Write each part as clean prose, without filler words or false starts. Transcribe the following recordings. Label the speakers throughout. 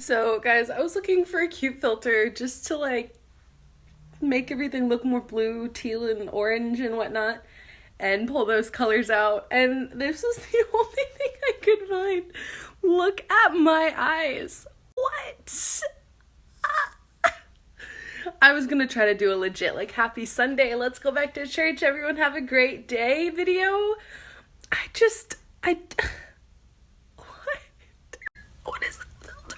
Speaker 1: So, guys, I was looking for a cute filter just to make everything look more blue, teal, and orange and whatnot, and pull those colors out. And this was the only thing I could find. Look at my eyes. What? I was gonna try to do a legit, happy Sunday, let's go back to church, everyone have a great day video. I just, I. What? What is the filter?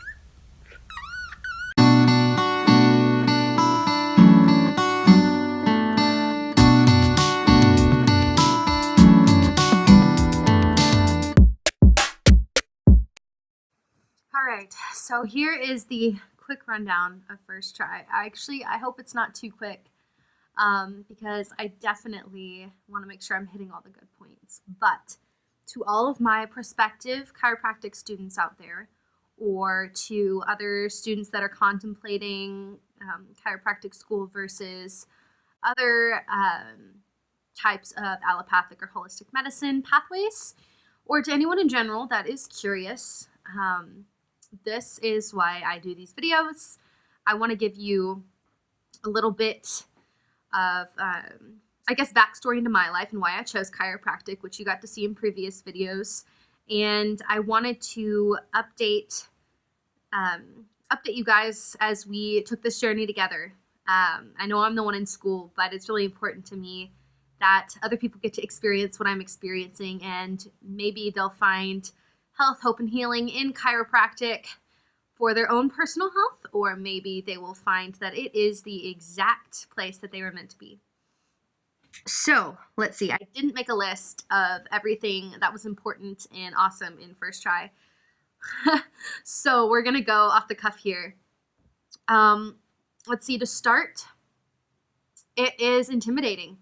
Speaker 2: All right, so here is the quick rundown of first try. I hope it's not too quick because I definitely want to make sure I'm hitting all the good points. But to all of my prospective chiropractic students out there, or to other students that are contemplating chiropractic school versus other types of allopathic or holistic medicine pathways, or to anyone in general that is curious, this is why I do these videos. I want to give you a little bit of, backstory into my life and why I chose chiropractic, which you got to see in previous videos. And I wanted to update you guys as we took this journey together. I know I'm the one in school, but it's really important to me that other people get to experience what I'm experiencing, and maybe they'll find health, hope, and healing in chiropractic for their own personal health, or maybe they will find that it is the exact place that they were meant to be. So let's see, I didn't make a list of everything that was important and awesome in first try. So we're gonna go off the cuff here. Let's see, to start, it is intimidating.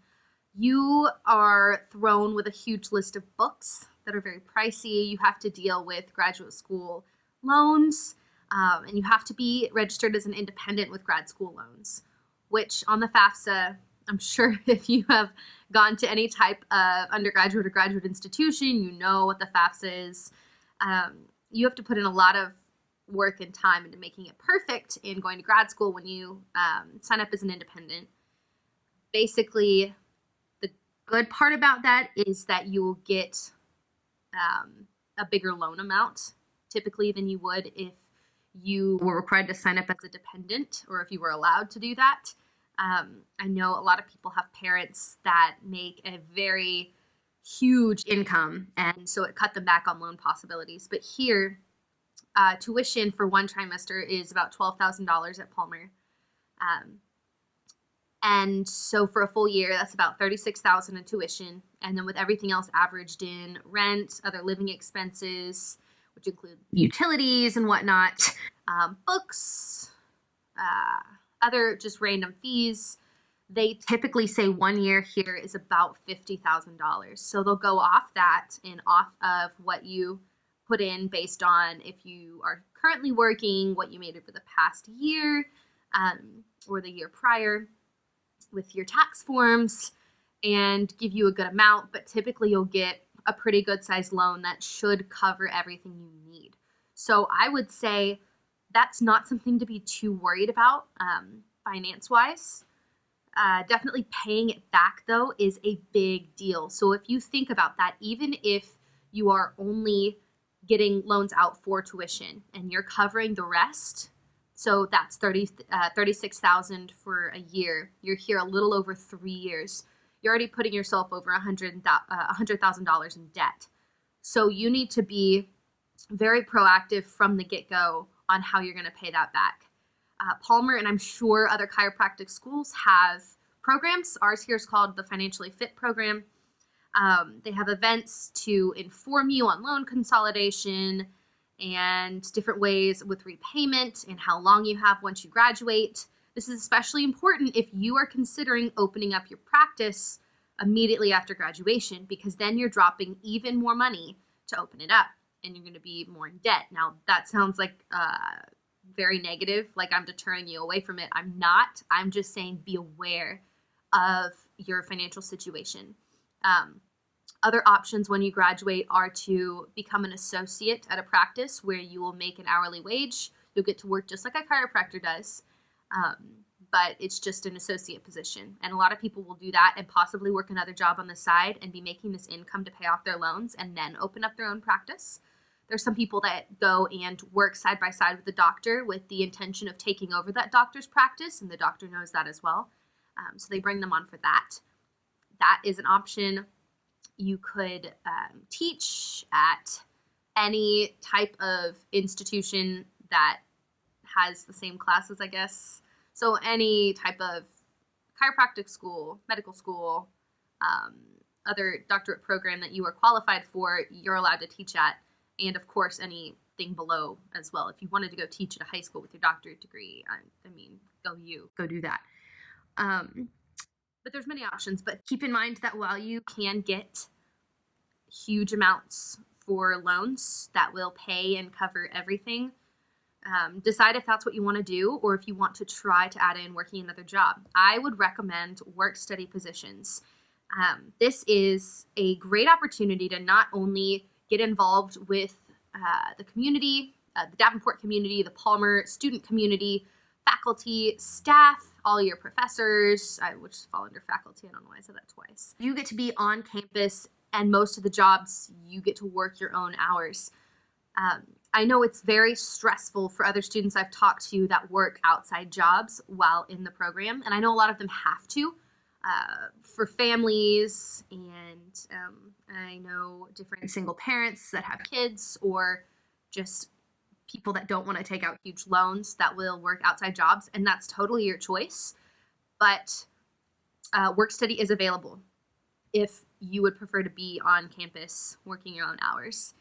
Speaker 2: You are thrown with a huge list of books that are very pricey. You have to deal with graduate school loans, and you have to be registered as an independent with grad school loans, which on the FAFSA, I'm sure if you have gone to any type of undergraduate or graduate institution, you know what the FAFSA is. You have to put in a lot of work and time into making it perfect in going to grad school when you sign up as an independent. Basically, the good part about that is that you will get a bigger loan amount typically than you would if you were required to sign up as a dependent, or if you were allowed to do that. I know a lot of people have parents that make a very huge income, and so it cut them back on loan possibilities. But here, tuition for one trimester is about $12,000 at Palmer. And so for a full year, that's about $36,000 in tuition. And then with everything else averaged in, rent, other living expenses, which include utilities and whatnot, books, other just random fees, they typically say 1 year here is about $50,000. So they'll go off that and off of what you put in based on if you are currently working, what you made over the past year, or the year prior, with your tax forms, and give you a good amount. But typically you'll get a pretty good sized loan that should cover everything you need. So I would say that's not something to be too worried about finance wise. Definitely paying it back though is a big deal. So if you think about that, even if you are only getting loans out for tuition and you're covering the rest, so that's $36,000 for a year. You're here a little over 3 years. You're already putting yourself over $100,000 in debt. So you need to be very proactive from the get-go on how you're going to pay that back. Palmer, and I'm sure other chiropractic schools, have programs. Ours here is called the Financially Fit program. They have events to inform you on loan consolidation and different ways with repayment and how long you have once you graduate. This is especially important if you are considering opening up your practice immediately after graduation, because then you're dropping even more money to open it up and you're going to be more in debt. Now, that sounds like very negative, like I'm deterring you away from it. I'm not. I'm just saying be aware of your financial situation. Other options when you graduate are to become an associate at a practice where you will make an hourly wage. You'll get to work just like a chiropractor does, but it's just an associate position. And a lot of people will do that and possibly work another job on the side and be making this income to pay off their loans and then open up their own practice. There's some people that go and work side by side with the doctor with the intention of taking over that doctor's practice, and the doctor knows that as well. So they bring them on for that. That is an option. You could teach at any type of institution that has the same classes, I guess. So any type of chiropractic school, medical school, other doctorate program that you are qualified for, you're allowed to teach at. And of course, anything below as well. If you wanted to go teach at a high school with your doctorate degree, I mean, go do that. But there's many options. But keep in mind that while you can get huge amounts for loans that will pay and cover everything, decide if that's what you want to do or if you want to try to add in working another job. I would recommend work-study positions. This is a great opportunity to not only get involved with the community, the Davenport community, the Palmer student community, faculty, staff, all your professors, which fall under faculty. I don't know why I said that twice. You get to be on campus, and most of the jobs, you get to work your own hours. I know it's very stressful for other students I've talked to that work outside jobs while in the program, and I know a lot of them have to for families, and I know different single parents that have kids or just people that don't want to take out huge loans that will work outside jobs, and that's totally your choice. But work study is available if you would prefer to be on campus working your own hours.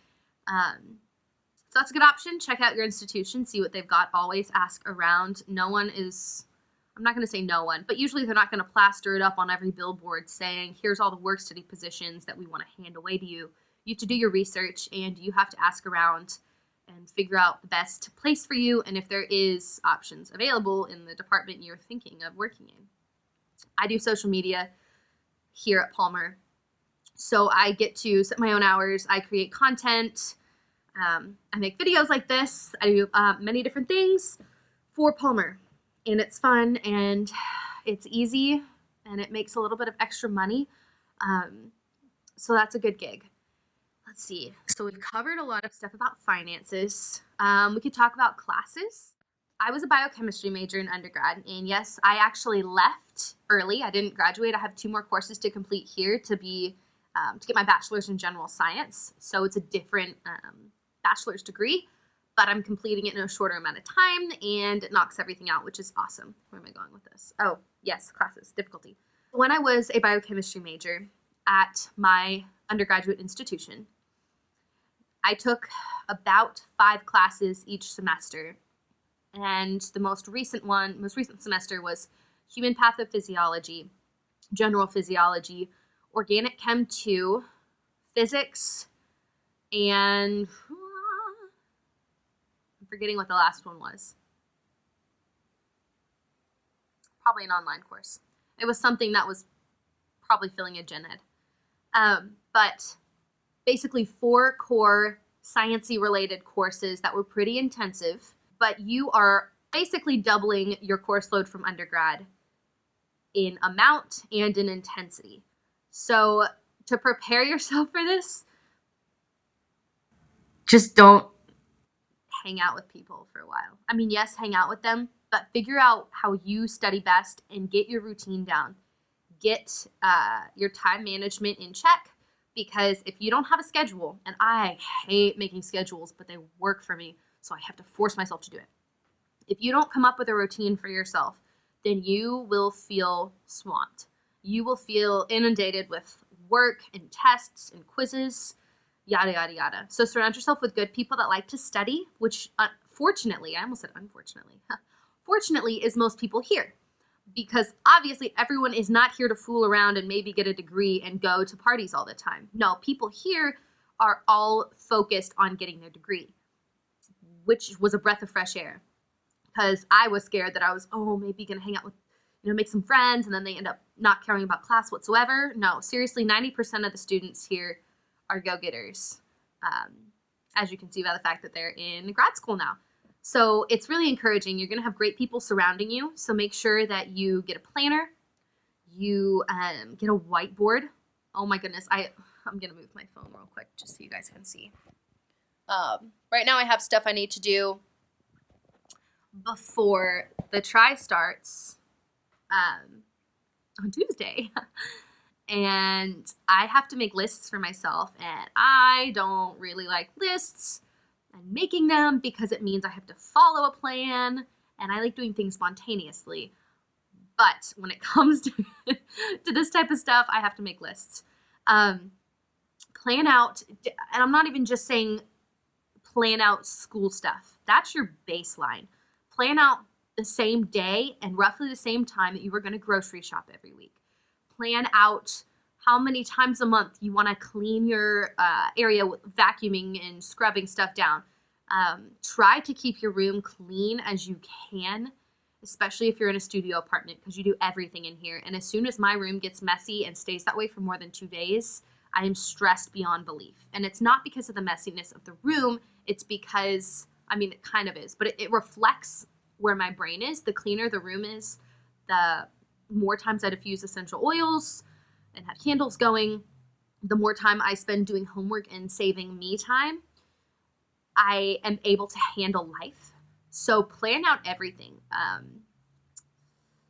Speaker 2: So that's a good option. Check out your institution, see what they've got. Always ask around. I'm not going to say no one, but usually they're not going to plaster it up on every billboard saying, here's all the work study positions that we want to hand away to you. You have to do your research, and you have to ask around and figure out the best place for you and if there is options available in the department you're thinking of working in. I do social media here at Palmer, so I get to set my own hours. I create content. I make videos like this. I do many different things for Palmer, and it's fun and it's easy and it makes a little bit of extra money. So that's a good gig. Let's see. So we've covered a lot of stuff about finances. We could talk about classes. I was a biochemistry major in undergrad, and yes, I actually left early. I didn't graduate. I have 2 more courses to complete here to get my bachelor's in general science. So it's a different bachelor's degree, but I'm completing it in a shorter amount of time, and it knocks everything out, which is awesome. Where am I going with this? Oh, yes, classes, difficulty. When I was a biochemistry major at my undergraduate institution, I took about 5 classes each semester, and the most recent semester was human pathophysiology, general physiology, organic chem 2, physics, and I'm forgetting what the last one was. Probably an online course. It was something that was probably filling a gen ed. But basically 4 core sciencey related courses that were pretty intensive, but you are basically doubling your course load from undergrad in amount and in intensity. So to prepare yourself for this, just don't hang out with people for a while. I mean, yes, hang out with them, but figure out how you study best and get your routine down. Get your time management in check, because if you don't have a schedule, and I hate making schedules, but they work for me, so I have to force myself to do it. If you don't come up with a routine for yourself, then you will feel swamped. You will feel inundated with work and tests and quizzes, yada, yada, yada. So surround yourself with good people that like to study, which fortunately, I almost said unfortunately, fortunately is most people here. Because obviously everyone is not here to fool around and maybe get a degree and go to parties all the time. No, people here are all focused on getting their degree, which was a breath of fresh air. Because I was scared that I was, maybe going to hang out with, make some friends, and then they end up not caring about class whatsoever. No, seriously, 90% of the students here are go-getters. As you can see by the fact that they're in grad school now. So it's really encouraging. You're going to have great people surrounding you. So make sure that you get a planner, you get a whiteboard. Oh my goodness, I'm going to move my phone real quick just so you guys can see. Right now I have stuff I need to do before the tri starts on Tuesday. And I have to make lists for myself, and I don't really like lists and making them because it means I have to follow a plan, and I like doing things spontaneously. But when it comes to, to this type of stuff, I have to make lists. Plan out, and I'm not even just saying plan out school stuff. That's your baseline. Plan out the same day and roughly the same time that you were going to grocery shop every week. Plan out how many times a month you want to clean your area with vacuuming and scrubbing stuff down. Try to keep your room clean as you can, especially if you're in a studio apartment, because you do everything in here. And as soon as my room gets messy and stays that way for more than 2 days, I am stressed beyond belief. And it's not because of the messiness of the room. It's because, I mean, it kind of is, but it reflects where my brain is. The cleaner the room is, the more times I diffuse essential oils and have candles going, the more time I spend doing homework and saving me time, I am able to handle life. So plan out everything.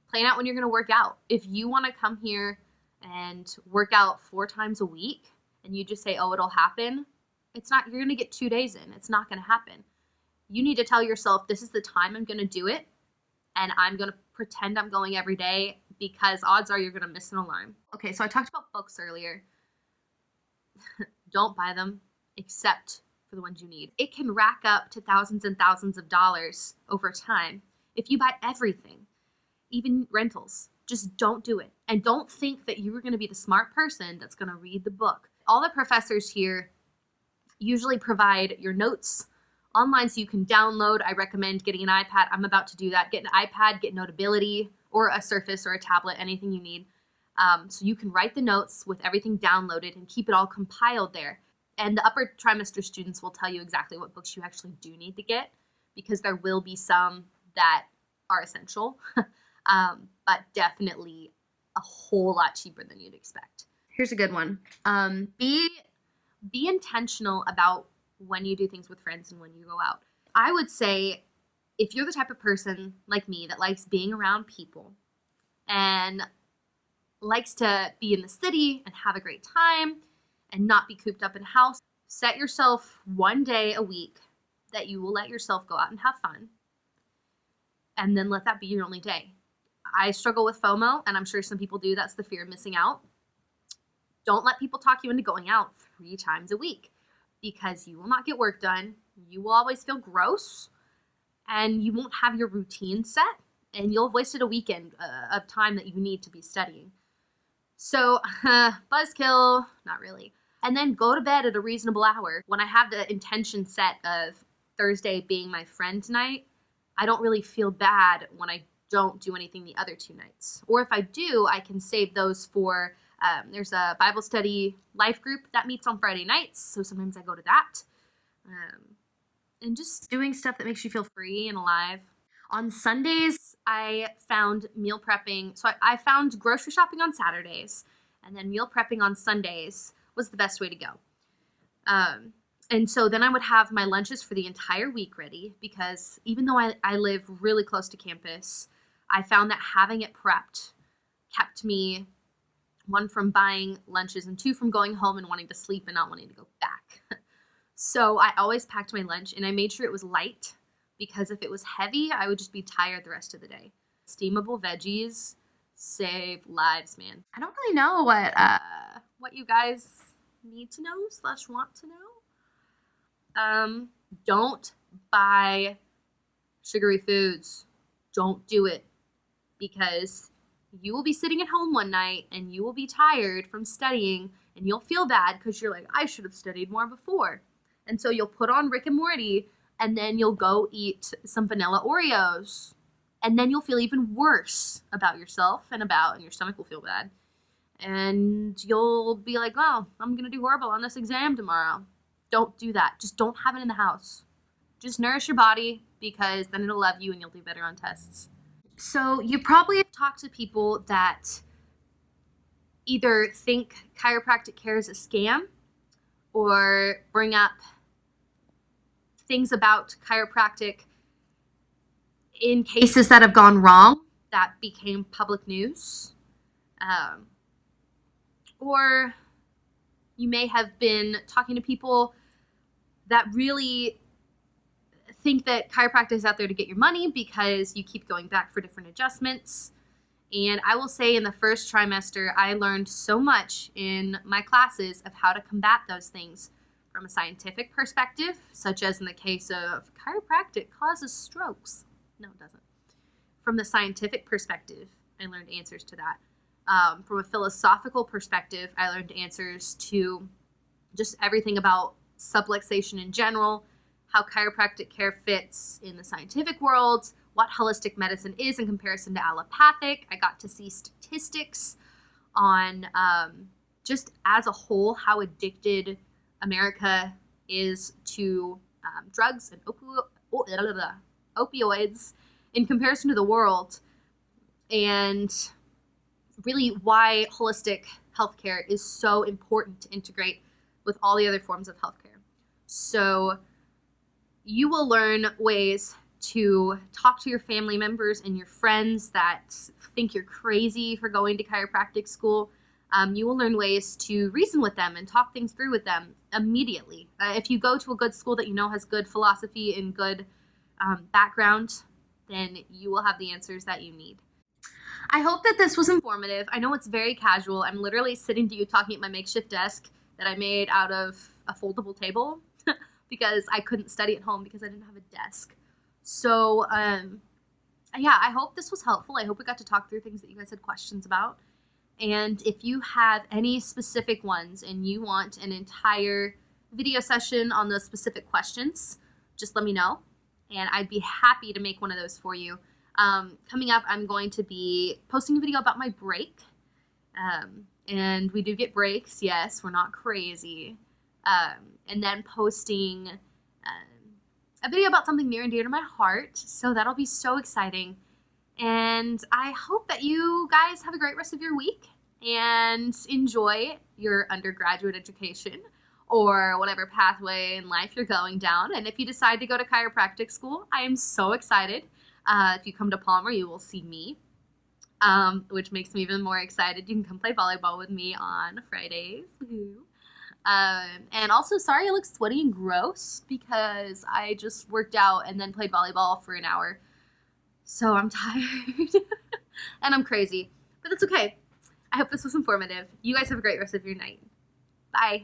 Speaker 2: Plan out when you're going to work out. If you want to come here and work out 4 times a week and you just say, oh, it'll happen, it's not, you're going to get 2 days in. It's not going to happen. You need to tell yourself, this is the time I'm going to do it, and I'm going to pretend I'm going every day, because odds are you're going to miss an alarm. Okay, so I talked about books earlier. Don't buy them except for the ones you need. It can rack up to thousands and thousands of dollars over time if you buy everything, even rentals. Just don't do it. And don't think that you are going to be the smart person that's going to read the book. All the professors here usually provide your notes online so you can download. I recommend getting an iPad. I'm about to do that. Get an iPad, get Notability, or a Surface or a tablet, anything you need. So you can write the notes with everything downloaded and keep it all compiled there. And the upper trimester students will tell you exactly what books you actually do need to get, because there will be some that are essential, but definitely a whole lot cheaper than you'd expect. Here's a good one. Be intentional about when you do things with friends and when you go out. I would say, if you're the type of person like me that likes being around people and likes to be in the city and have a great time and not be cooped up in a house, set yourself 1 day a week that you will let yourself go out and have fun, and then let that be your only day. I struggle with FOMO, and I'm sure some people do. That's the fear of missing out. Don't let people talk you into going out 3 times a week, because you will not get work done. You will always feel gross, and you won't have your routine set, and you'll have wasted a weekend of time that you need to be studying. So, buzzkill, not really. And then go to bed at a reasonable hour. When I have the intention set of Thursday being my friend night, I don't really feel bad when I don't do anything the other 2 nights. Or if I do, I can save those for, there's a Bible study life group that meets on Friday nights, so sometimes I go to that. And just doing stuff that makes you feel free and alive. On Sundays, I found meal prepping. So I found grocery shopping on Saturdays, and then meal prepping on Sundays was the best way to go. And so then I would have my lunches for the entire week ready, because even though I live really close to campus, I found that having it prepped kept me, 1, from buying lunches, and 2, from going home and wanting to sleep and not wanting to go back. So I always packed my lunch, and I made sure it was light, because if it was heavy, I would just be tired the rest of the day. Steamable veggies save lives, man. I don't really know what you guys need to know / want to know. Don't buy sugary foods. Don't do it, because you will be sitting at home one night and you will be tired from studying, and you'll feel bad because you're like, I should have studied more before. And so you'll put on Rick and Morty, and then you'll go eat some vanilla Oreos, and then you'll feel even worse about yourself and your stomach will feel bad. And you'll be like, oh, I'm going to do horrible on this exam tomorrow. Don't do that. Just don't have it in the house. Just nourish your body, because then it'll love you and you'll do better on tests. So you probably have talked to people that either think chiropractic care is a scam or bring up things about chiropractic in cases that have gone wrong that became public news. Or you may have been talking to people that really think that chiropractic is out there to get your money because you keep going back for different adjustments. And I will say in the first trimester, I learned so much in my classes of how to combat those things from a scientific perspective, such as in the case of chiropractic causes strokes. No, it doesn't. From the scientific perspective, I learned answers to that. From a philosophical perspective, I learned answers to just everything about subluxation in general, how chiropractic care fits in the scientific world, what holistic medicine is in comparison to allopathic. I got to see statistics on just as a whole how addicted America is to drugs and opioids in comparison to the world, and really why holistic healthcare is so important to integrate with all the other forms of healthcare. So you will learn ways to talk to your family members and your friends that think you're crazy for going to chiropractic school. You will learn ways to reason with them and talk things through with them immediately. If you go to a good school that you know has good philosophy and good background, then you will have the answers that you need. I hope that this was informative. I know it's very casual. I'm literally sitting to you talking at my makeshift desk that I made out of a foldable table because I couldn't study at home because I didn't have a desk. So, yeah, I hope this was helpful. I hope we got to talk through things that you guys had questions about. And if you have any specific ones and you want an entire video session on those specific questions, just let me know. And I'd be happy to make one of those for you. Coming up, I'm going to be posting a video about my break. And we do get breaks, yes, we're not crazy. And then posting a video about something near and dear to my heart. So that'll be so exciting. And I hope that you guys have a great rest of your week and enjoy your undergraduate education or whatever pathway in life you're going down. And if you decide to go to chiropractic school, I am so excited. If you come to Palmer, you will see me, which makes me even more excited. You can come play volleyball with me on Fridays. Woo-hoo. And also, sorry I look sweaty and gross because I just worked out and then played volleyball for an hour. So I'm tired and I'm crazy, but that's okay. I hope this was informative. You guys have a great rest of your night. Bye.